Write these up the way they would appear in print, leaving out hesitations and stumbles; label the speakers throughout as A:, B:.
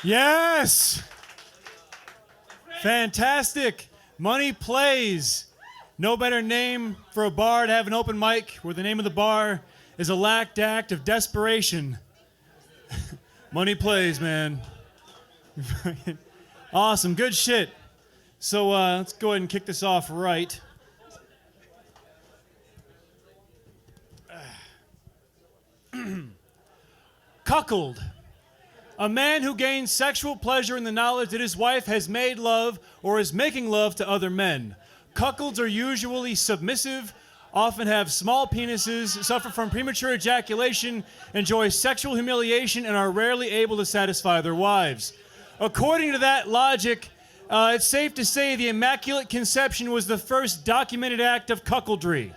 A: Yes! Fantastic. Money Plays. No better name for a bar to have an open mic where the name of the bar is a lacked act of desperation. Money Plays, man. Awesome. Good shit. So let's go ahead and kick this off right. Cuckold. A man who gains sexual pleasure in the knowledge that his wife has made love or is making love to other men. Cuckolds are usually submissive, often have small penises, suffer from premature ejaculation, enjoy sexual humiliation, and are rarely able to satisfy their wives. According to that logic, it's safe to say the Immaculate Conception was the first documented act of cuckoldry.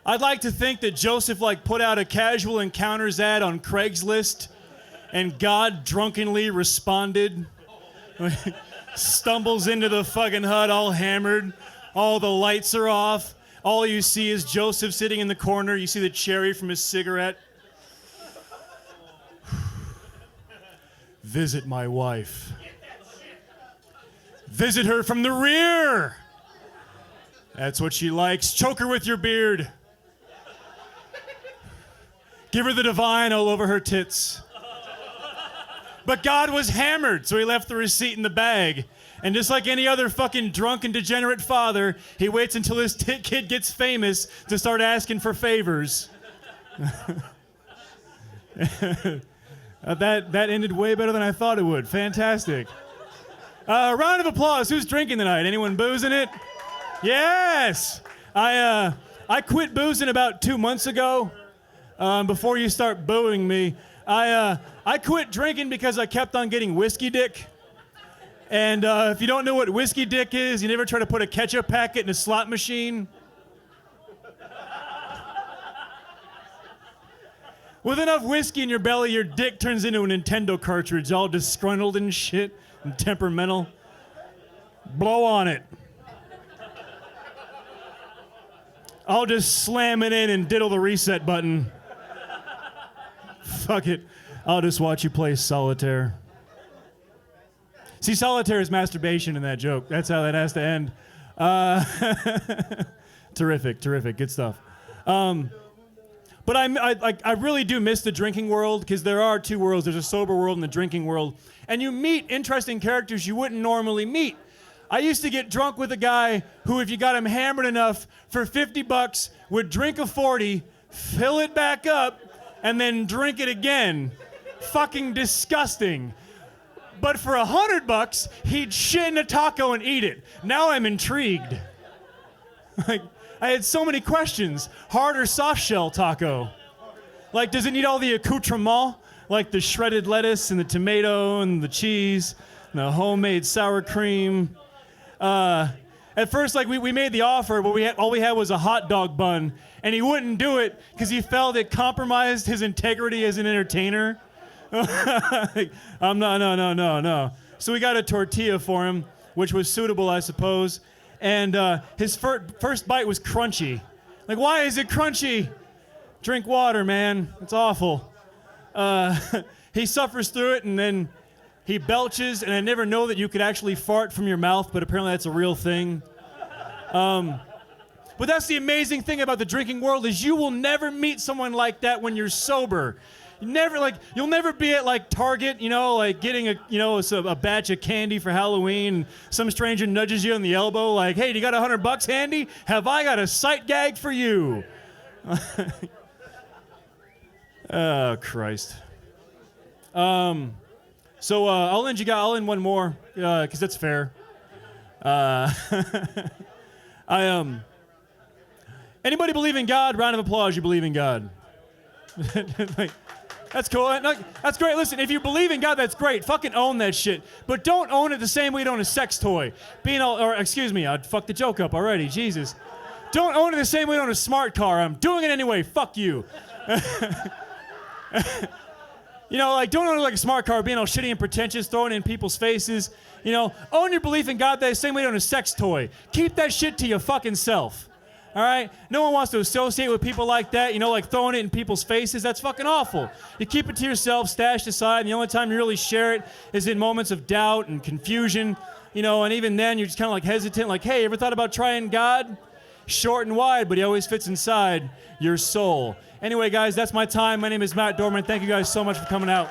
A: I'd like to think that Joseph put out a casual encounters ad on Craigslist and God drunkenly responded. Stumbles into the fucking hut all hammered. All the lights are off. All you see is Joseph sitting in the corner. You see the cherry from his cigarette. Visit my wife. Visit her from the rear. That's what she likes. Choke her with your beard. Give her the divine all over her tits. But God was hammered, so he left the receipt in the bag. And just like any other fucking drunk and degenerate father, he waits until his kid gets famous to start asking for favors. That ended way better than I thought it would. Fantastic. Round of applause. Who's drinking tonight? Anyone boozing it? Yes. I quit boozing about 2 months ago. Before you start booing me, I quit drinking because I kept on getting whiskey dick. And if you don't know what whiskey dick is, you never try to put a ketchup packet in a slot machine. With enough whiskey in your belly, your dick turns into a Nintendo cartridge, all disgruntled and shit and temperamental. Blow on it. I'll just slam it in and diddle the reset button. Fuck it. I'll just watch you play solitaire. See, solitaire is masturbation in that joke. That's how that has to end. Terrific. Good stuff. But I really do miss the drinking world, because there are two worlds. There's a sober world and the drinking world. And you meet interesting characters you wouldn't normally meet. I used to get drunk with a guy who, if you got him hammered enough, for $50 would drink a 40, fill it back up, and then drink it again. Fucking disgusting. But for $100, he'd shit in a taco and eat it. Now I'm intrigued. I had so many questions. Hard or soft shell taco? Does it need all the accoutrement? Like the shredded lettuce and the tomato and the cheese and the homemade sour cream? At first, we made the offer, but all we had was a hot dog bun, and he wouldn't do it because he felt it compromised his integrity as an entertainer. No. So we got a tortilla for him, which was suitable, I suppose. And his first bite was crunchy. Why is it crunchy? Drink water, man. It's awful. He suffers through it, and then he belches, and I never know that you could actually fart from your mouth, but apparently that's a real thing. But that's the amazing thing about the drinking world, is you will never meet someone like that when you're sober. You'll never be at Target, getting a batch of candy for Halloween. Some stranger nudges you on the elbow, hey, do you got $100 handy? Have I got a sight gag for you? Oh, Christ. So I'll end one more, because that's fair. Anybody believe in God? Round of applause. You believe in God? That's cool. That's great. Listen, if you believe in God, that's great. Fucking own that shit. But don't own it the same way you own a sex toy. Excuse me, I'd fucked the joke up already. Jesus. Don't own it the same way you own a smart car. I'm doing it anyway. Fuck you. Don't own it like a smart car, being all shitty and pretentious, throwing it in people's faces. Own your belief in God the same way you own a sex toy. Keep that shit to your fucking self. All right? No one wants to associate with people like that, you know, like throwing it in people's faces. That's fucking awful. You keep it to yourself, stashed aside, and the only time you really share it is in moments of doubt and confusion, you know, and even then you're just kind of like hesitant, like, hey, ever thought about trying God? Short and wide, but he always fits inside your soul. Anyway, guys, that's my time. My name is Matt Dorman. Thank you guys so much for coming out.